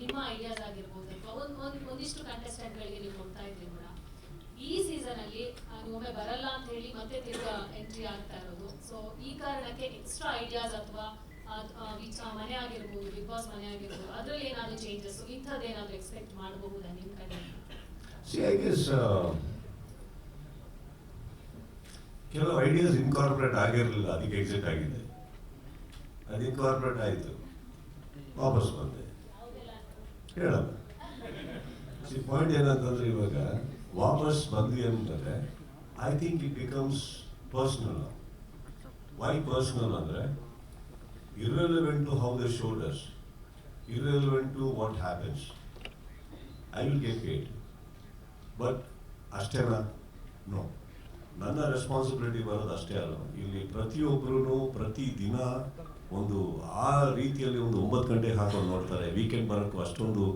ನಿಮ್ಮ ಐಡಿಯಾಸ್ ಆಗಿರ್ಬೋದು ಅಥವಾ ಒಂದಿಷ್ಟು ಕಂಟೆಸ್ಟೆಂಟ್ಗಳಿಗೆ ನೀವು ಕೊಡ್ತಾ ಇದ್ರಿ ಕೂಡ. ಈ ಸೀಸನ್ ಅಲ್ಲಿ ನೀವು ಒಮ್ಮೆ ಬರಲ್ಲ ಅಂತ ಹೇಳಿ ಮತ್ತೆ ತಿರ್ಗಾ ಎಂಟ್ರಿ ಆಗ್ತಾ ಇರೋದು. ಸೊ ಈ ಕಾರಣಕ್ಕೆ ಎಕ್ಸ್ಟ್ರಾ ಐಡಿಯಾಸ್ ಅಥವಾ ಮನೆ ಆಗಿರ್ಬೋದು, ಬಿಗ್ ಬಾಸ್ ಮನೆ ಆಗಿರ್ಬೋದು, ಅದ್ರಲ್ಲಿ ಏನಾದ್ರು ಚೇಂಜಸ್ ಇಂಥದ್ದೇನಾದ್ರು ಎಕ್ಸ್ಪೆಕ್ಟ್ ಮಾಡಬಹುದಾ ನಿಮ್ಮ ಕಡೆ? ಐ ಗೆಸ್ ಕೆಲವು ಐಡಿಯಾಸ್ ಇನ್ಕಾರ್ಪೊರೇಟ್ ಆಗಿರಲಿಲ್ಲ, ಅದಕ್ಕೆ ಎಕ್ಸಿಟ್ ಆಗಿದೆ. ಅದು ಇನ್ಕಾರ್ಪೊರೇಟ್ ಆಯಿತು, ವಾಪಸ್ ಬಂದೆ. ಹೇಳಲ್ಲ. ಪಾಯಿಂಟ್ ಏನಂತಂದ್ರೆ ಇವಾಗ ವಾಪಸ್ ಬಂದ್ವಿ ಅಂತಂದರೆ I think it becomes personal. Why personal ಅಂದರೆ irrelevant to how the show does, irrelevant to what happens, I will get paid. But ಅಷ್ಟೇನಾ? ನೋ. ನನ್ನ ರೆಸ್ಪಾನ್ಸಿಬಿಲಿಟಿ ಬರೋದು ಅಷ್ಟೇ ಅಲ್ಲ. ಇಲ್ಲಿ ಪ್ರತಿಯೊಬ್ಬರೂ ಪ್ರತಿ ದಿನ ಒಂದು ಆ ರೀತಿಯಲ್ಲಿ ಒಂದು 9 ಗಂಟೆಗೆ ಹಾಕೊಂಡು ನೋಡ್ತಾರೆ. ವೀಕೆಂಡ್ ಬರೋಕ್ಕೂ ಅಷ್ಟೊಂದು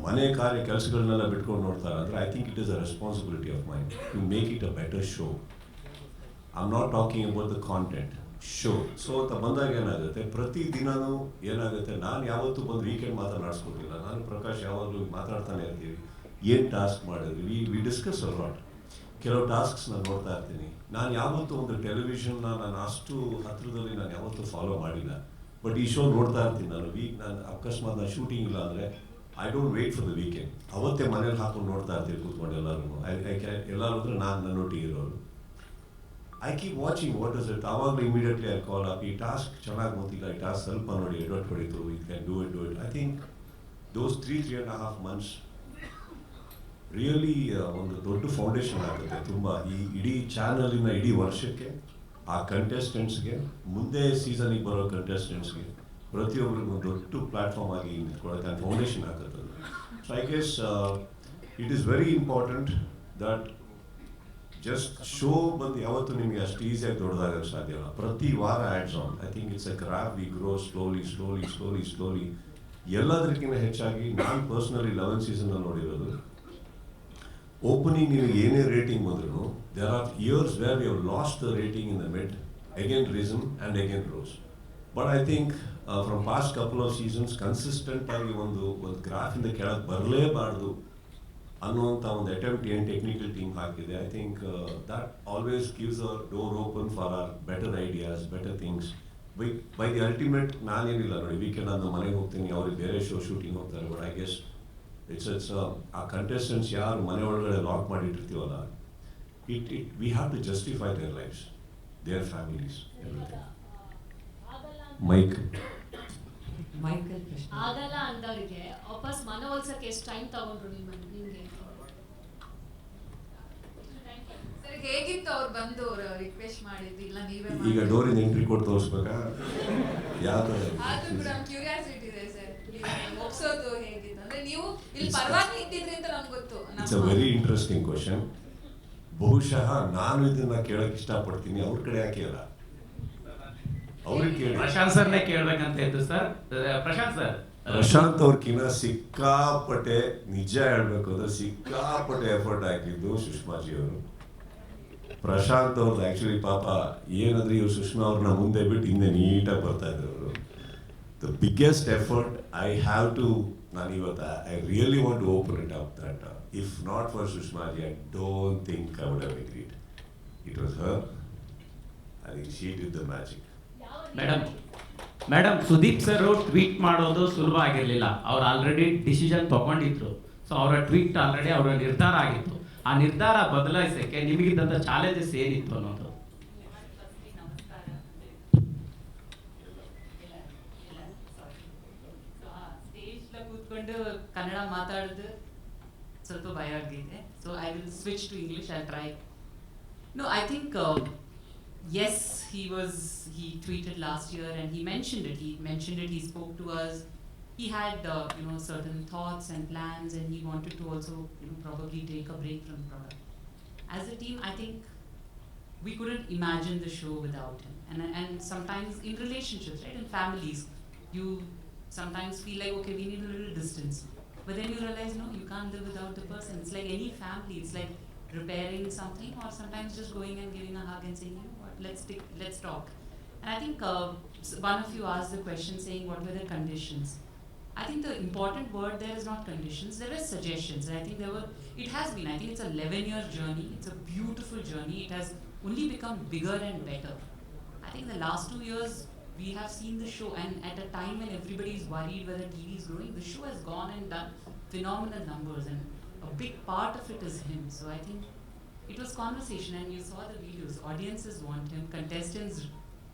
ಮನೆ ಕಾರ್ಯ ಕೆಲಸಗಳನ್ನೆಲ್ಲ ಬಿಟ್ಕೊಂಡು ನೋಡ್ತಾರೆ ಅಂದರೆ I think it is a responsibility of mind to make it a better show. I am not talking about the content, show. So ಅಂತ ಬಂದಾಗ ಏನಾಗುತ್ತೆ, ಪ್ರತಿ ದಿನವೂ ಏನಾಗುತ್ತೆ, ನಾನು ಯಾವತ್ತೂ ಬಂದು ವೀಕೆಂಡ್ ಮಾತನಾಡಿಸ್ಕೊಟ್ಟಿಲ್ಲ. ನಾನು ಪ್ರಕಾಶ್ ಯಾವಾಗಲೂ ಮಾತಾಡ್ತಾನೆ ಇರ್ತೀವಿ, ಏನು ಟಾಸ್ಕ್ ಮಾಡಿದ್ವಿ, ವಿ ಡಿಸ್ಕಸ್ ಅ ಲಾಟ್. ಕೆಲವು ಟಾಸ್ಕ್ಸ್ ನಾನು ನೋಡ್ತಾ ಇರ್ತೀನಿ. ನಾನು ಯಾವತ್ತೂ ಒಂದು ಟೆಲಿವಿಷನ್ನ ನಾನು ಅಷ್ಟು ಹತ್ತಿರದಲ್ಲಿ ನಾನು ಯಾವತ್ತೂ ಫಾಲೋ ಮಾಡಿಲ್ಲ. ಬಟ್ ಈ ಶೋ ನೋಡ್ತಾ ಇರ್ತೀನಿ ನಾನು. ನಾನು ಅಕಸ್ಮಾತ್ ನಾನು ಶೂಟಿಂಗ್ ಇಲ್ಲ ಅಂದರೆ I don't wait for the weekend. ಅವತ್ತೇ ಮನೇಲಿ ಹಾಕೊಂಡು ನೋಡ್ತಾ ಇರ್ತೀವಿ ಕೂತ್ಕೊಂಡು ಎಲ್ಲರೂ. ಎಲ್ಲರೂ ಅಂದರೆ ನಾನು ನನ್ನೊಟ್ಟಿಗೆ ಇರೋರು. I keep watching what is it. ಆವಾಗಲೂ ಇಮಿಡಿಯೇಟ್ಲಿ ಐ ಕಾಲ್ ಅಪ್, ಈ ಟಾಸ್ಕ್ ಚೆನ್ನಾಗಿ ಗೊತ್ತಿಲ್ಲ, ಈ ಟಾಸ್ಕ್ ಸ್ವಲ್ಪ ನೋಡಿ, ಎಡವಟ್ ಹೊಡಿತು, you can do it. I think those 3.5 months really ಒಂದು ದೊಡ್ಡ ಫೌಂಡೇಶನ್ ಆಗುತ್ತೆ ತುಂಬ ಈ ಇಡೀ ಚಾನಲಿನ ಇಡೀ ವರ್ಷಕ್ಕೆ, ಆ ಕಂಟೆಸ್ಟೆಂಟ್ಸ್ಗೆ, ಮುಂದೆ ಸೀಸನಿಗೆ ಬರೋ ಕಂಟೆಸ್ಟೆಂಟ್ಸ್ಗೆ, ಪ್ರತಿಯೊಬ್ಬರಿಗೂ ಒಂದು ದೊಡ್ಡ ಪ್ಲ್ಯಾಟ್ಫಾರ್ಮ್ ಆಗಿ ನಿಂತ್ಕೊಳ್ಳೋಕೆ ಫೌಂಡೇಶನ್ ಆಗುತ್ತೆ. So I guess it is very important that just show ಬಂದು ಯಾವತ್ತೂ ನಿಮಗೆ ಅಷ್ಟು ಈಸಿಯಾಗಿ ದೊಡ್ಡದಾಗಕ್ಕೆ ಸಾಧ್ಯ ಇಲ್ಲ. ಪ್ರತಿ ವಾರ ads on. I think it's A graph, we grow slowly. ಎಲ್ಲದಕ್ಕಿಂತ ಹೆಚ್ಚಾಗಿ ನಾನು ಪರ್ಸ್ನಲಿ 11 ಸೀಸನಲ್ಲಿ ನೋಡಿರೋದು, ಓಪನಿಂಗ್ ನಿಮಗೆ ಏನೇ ರೇಟಿಂಗ್ ಬಂದ್ರು there are years where we have lost the rating in the mid, again reason and again rose. But I think from past couple of seasons consistent ಆಗಿ ಒಂದು ಗ್ರಾಫಿಂದ ಕೆಳಗೆ ಬರಲೇಬಾರ್ದು ಅನ್ನುವಂಥ ಒಂದು ಅಟೆಂಪ್ಟ್ ಏನು ಟೆಕ್ನಿಕಲ್ ಟೀಮ್ ಹಾಕಿದೆ. I think that always gives a door open for our better ideas, better things. By the ultimate ನಾನೇನಿಲ್ಲ ನೋಡಿ, ವೀಕೆಂಡ್ ನಾನು ಮನೆಗೆ ಹೋಗ್ತೀನಿ, ಅವ್ರಿಗೆ ಬೇರೆ ಶೋ ಶೂಟಿಂಗ್ ಹೋಗ್ತಾರೆ. ಬಟ್ ಐ ಗೆಸ್ ಇಟ್ಸ್ ಆ ಕಂಟೆಸ್ಟೆಂಟ್ಸ್ ಯಾರು ಮನೆ ಒಳಗಡೆ ಲಾಕ್ ಮಾಡಿಟ್ಟಿರ್ತೀವಲ್ಲ, we have to justify their lives, their families, everything. ಆಗಲ್ಲ ಅಂದವರಿಗೆ ವಾಪಸ್ ಮನವೊಲಿಸಕ್ಕೆ ಎಷ್ಟು ಟೈಮ್ ತಗೊಂಡ್ರು ನಿಮಗೆ? ಹೇಗಿತ್ತು ಅವ್ರು ಬಂದು ರಿಕ್ವೆಸ್ಟ್ ಮಾಡಿದ್ದು? ಇಲ್ಲ ನೀವೇ ಈಗ ಡೋರಿಂದ ಎಂಟ್ರಿ ಕೊಟ್ಟು ತೋರಿಸ್ಬೇಕಾ? ಯಾವ ಥರ? ಅದು ಕೂಡ ಕ್ಯೂರಿಯಾಸಿಟಿ ಇದೆ ಸರ್, ಮುಗಿಸೋದು ಹೇಗಿತ್ತು ಅಂದ್ರೆ ನೀವು ಇಲ್ಲಿ ಪರವಾಗಿ ಇದ್ದಿದ್ರಿ ಅಂತ ನಮ್ಗೆ ಗೊತ್ತು. It's a very interesting question. ಬಹುಶಃ ನಾನು ಇದನ್ನ ಕೇಳಕ್ಕೆ ಇಷ್ಟಪಡ್ತೀನಿ, ಅವ್ರ ಕಡೆ ಯಾಕೆ ಅಲ್ಲ, ಅವ್ರಿಗೆ ಕೇಳಿ. ಪ್ರಶಾಂತ್ ಸರ್ನೇ ಕೇಳ್ಬೇಕಂತ ಇತ್ತು ಸರ್. ಪ್ರಶಾಂತ್ ಅವ್ರಕಿನ್ನ ಸಿಕ್ಕಾಪಟ್ಟೆ, ನಿಜ ಹೇಳ್ಬೇಕು ಅಂದ್ರೆ ಸಿಕ್ಕಾಪಟ್ಟೆ ಎಫರ್ಟ್ ಹಾಕಿದ್ದು ಸುಷ್ಮಾಜಿ ಅವರು. ಪ್ರಶಾಂತ್ ಅವ್ರದ್ದು ಆ್ಯಕ್ಚುಲಿ ಪಾಪ ಏನಂದ್ರೆ ಇವ್ರು ಸುಷ್ಮಾ ಅವ್ರನ್ನ ಮುಂದೆ ಬಿಟ್ಟು ಹಿಂದೆ ನೀಟಾಗಿ ಬರ್ತಾ ಇದ್ರು ಅವರು. The biggest effort I have to, ನಾನು ಇವತ್ತು I really want to open it up that if not for Sushmaji I don't think I would have agreed. It was her. I think she did the magic. Madam Sudeep sir tweet ಮಾಡೋದು ಸುಲಭ ಆಗಿರಲಿಲ್ಲ. ಅವ್ರು already decision ತಗೊಂಡಿದ್ರು. So ಅವರ tweet already ಅವರ ನಿರ್ಧಾರ ಆಗಿತ್ತು. ಆ ನಿರ್ಧಾರ ಬದಲಾಯಿಸಕ್ಕೆ ನಿಮಗಿದ್ದಂಥ ಚಾಲೆಂಜಸ್ ಏನಿತ್ತು ಅನ್ನೋದು? ಸ್ಟೇಜ್ ಕೂತ್ಕೊಂಡು ಕನ್ನಡ ಮಾತಾಡೋದು ಸ್ವಲ್ಪ ಭಯ ಆಗಿದೆ. So I will switch to English. I try. No, I think yes, he tweeted last year and he mentioned it. He spoke to us. He had certain thoughts and plans, and he wanted to also probably take a break from the product. As a team, I think we couldn't imagine the show without him. And sometimes in relationships, right, in families, you sometimes feel like, okay, we need a little distance. But then you realize, no, you can't live without the person. It's like any family. It's like repairing something, or sometimes just going and giving a hug and saying, you know what, let's talk. And I think one of you asked the question saying, what were the conditions? I think the important word there is not conditions, there were suggestions. And I think it has been, I think it's a 11-year journey, it's a beautiful journey, it has only become bigger and better. I think the last 2 years, we have seen the show, and at a time when everybody is worried whether TV is growing, the show has gone and done phenomenal numbers, and a big part of it is him. So I think it was conversation, and you saw the videos. Audiences want him, contestants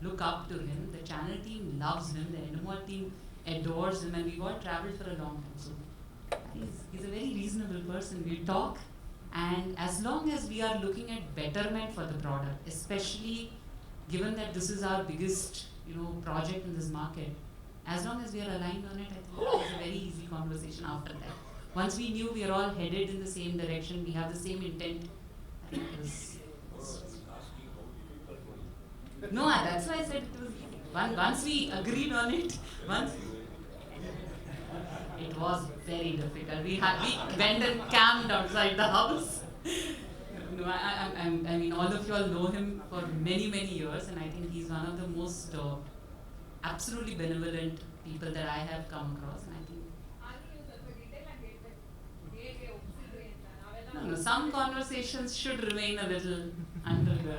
look up to him, the channel team loves him, the NMR team adores him, and we've all traveled for a long time. So he's a very reasonable person. We talk, and as long as we are looking at betterment for the product, especially given that this is our biggest, project in this market, as long as we are aligned on it, I think it was a very easy conversation after that. Once we knew we are all headed in the same direction, we have the same intent, I think it was... No, that's why I said it was easy. Once we agreed on it, it was very difficult. We went and camped outside the house. No, I mean, all of you all know him for many, many years, and I think he's one of the most absolutely benevolent people that I have come across. And I think no, some conversations should remain a little under the...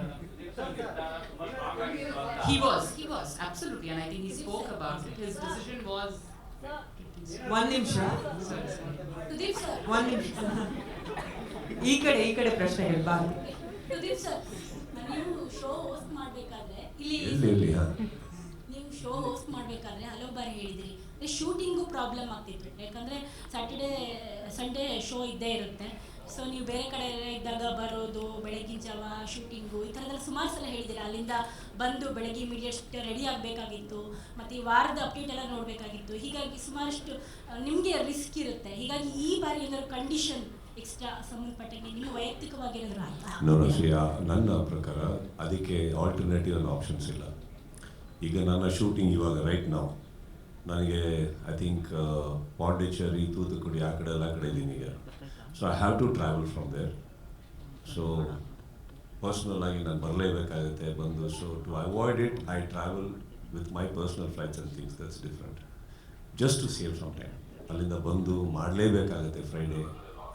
He was absolutely, and I think he spoke about it. His decision was... One ನಿಮಿಷ Sudeep sir, ಒಂದು ನಿಮಿಷ ಈ ಕಡೆ ಪ್ರಶ್ನೆ ಹೇಳ್ಬಾರ್ದು. Sudeep sir, ನೀವು show host ಮಾಡಬೇಕಾದ್ರೆ ಎಲ್ಲಿ ನೀವು ಶೋ ಹೋಸ್ಟ್ ಮಾಡಬೇಕಾದ್ರೆ ಹಲವು ಬಾರಿ ಹೇಳಿದ್ರಿ ಶೂಟಿಂಗು ಪ್ರಾಬ್ಲಮ್ ಆಗ್ತಿತ್ತು. ಯಾಕಂದರೆ ಸ್ಯಾಟರ್ಡೇ ಸಂಡೇ ಶೋ ಇದ್ದೇ ಇರುತ್ತೆ. ಸೊ ನೀವು ಬೇರೆ ಕಡೆ ಇದ್ದಾಗ ಬರೋದು, ಬೆಳಗಿನ ಜಾವ ಶೂಟಿಂಗು, ಈ ಥರದೆಲ್ಲ ಸುಮಾರು ಸಲ ಹೇಳಿದ್ದೀರಾ. ಅಲ್ಲಿಂದ ಬಂದು ಬೆಳಗ್ಗೆ ಇಮಿಡಿಯೇಟ್ ರೆಡಿ ಆಗಬೇಕಾಗಿತ್ತು, ಮತ್ತು ಈ ವಾರದ ಅಪ್ಡೇಟ್ ಎಲ್ಲ ನೋಡಬೇಕಾಗಿತ್ತು. ಹೀಗಾಗಿ ಸುಮಾರಷ್ಟು ನಿಮಗೆ ರಿಸ್ಕ್ ಇರುತ್ತೆ. ಹೀಗಾಗಿ ಈ ಬಾರಿ ಏನಾದ್ರು ಕಂಡೀಷನ್ ಎಕ್ಸ್ಟ್ರಾ ಸಂಬಂಧಪಟ್ಟಂಗೆ ನೀವು ವೈಯಕ್ತಿಕವಾಗಿ ಏನಾದರೂ ಆಯ್ತಾ? ನನ್ನ ಪ್ರಕಾರ ಅದಕ್ಕೆ ಆಲ್ಟರ್ನೇಟಿವ್ ಆಪ್ಷನ್ಸ್ ಇಲ್ಲ. ಈಗ ನನ್ನ ಶೂಟಿಂಗ್ ಇವಾಗ ರೈಟ್ ನಾವು ನನಗೆ ಐ ಥಿಂಕ್ ಪಾಂಡಿಚೇರಿ, ತೂತುಕುಡಿ ಆ ಕಡೆ ಇದ್ದೀನಿ ಈಗ. So I have to travel from there. So personal ಆಗಿ ನಾನು ಬರಲೇಬೇಕಾಗುತ್ತೆ ಬಂದು. So to avoid it I travel with my personal flights and things. That's different. Just to save some time. ಅಲ್ಲಿಂದ ಬಂದು ಮಾಡಲೇಬೇಕಾಗುತ್ತೆ ಫ್ರೈಡೇ,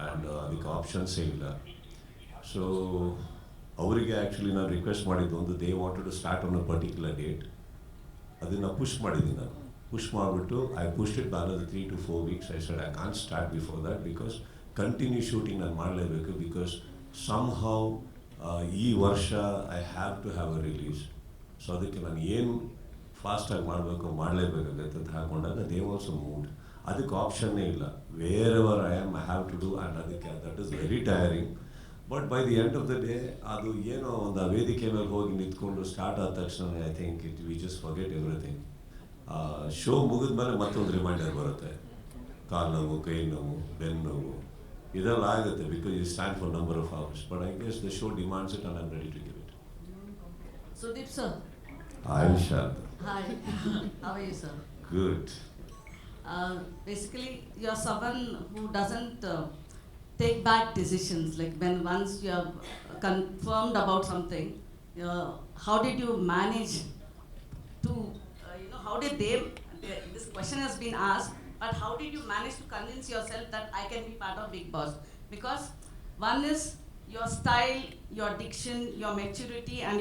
ಆ್ಯಂಡ್ ಅದಕ್ಕೆ ಆಪ್ಷನ್ಸೇ ಇಲ್ಲ. ಸೊ ಅವರಿಗೆ actually ನಾನು ರಿಕ್ವೆಸ್ಟ್ ಮಾಡಿದ್ದು ಒಂದು, they wanted to start on a particular date. ಅದನ್ನು push ಮಾಡಿದ್ದೀನಿ ನಾನು. ಪುಷ್ ಮಾಡಿಬಿಟ್ಟು I push it another 3 to 4 weeks. I said I can't start before that because continue shooting ನಾನು ಮಾಡಲೇಬೇಕು. ಬಿಕಾಸ್ ಸಮ್ ಹೌ ಈ ವರ್ಷ I have to have a release. So ಅದಕ್ಕೆ ನಾನು ಏನು ಫಾಸ್ಟಾಗಿ ಮಾಡಲೇಬೇಕಾಗತ್ತೆ ಅಂತ ಹಾಕೊಂಡಾಗ ದೇ ಆಲ್ಸೋ ಮೂಡ್. ಅದಕ್ಕೆ ಆಪ್ಷನ್ನೇ ಇಲ್ಲ. Wherever I have to do, and ಅದಕ್ಕೆ that is very tiring. But by the end of the day ಅದು ಏನೋ ಒಂದು ವೇದಿಕೆ ಮೇಲೆ ಹೋಗಿ ನಿಂತ್ಕೊಂಡು ಸ್ಟಾರ್ಟ್ ಆದ ತಕ್ಷಣ I think we just forget everything. Show ಮುಗಿದ ಮೇಲೆ ಮತ್ತೊಂದು ರಿಮೈಂಡರ್ ಬರುತ್ತೆ. ಕಾಲು ನೋವು, ಕೈ ನೋವು, ಬೆನ್ನು ನೋವು ಇದೆಲ್ಲ ಆಗುತ್ತೆ because you stand for number of hours. But I guess the show demands it, and I am ready to give it. Sudeep sir. Hi Vishal. Hi. How are you, sir? Good. Basically, you're someone who doesn't take bad decisions. Like when once you have confirmed about something, how did you manage to, how did this question has been asked, but how did you manage to convince yourself that I can be part of Bigg Boss? Because one is your style, your diction, your maturity, and your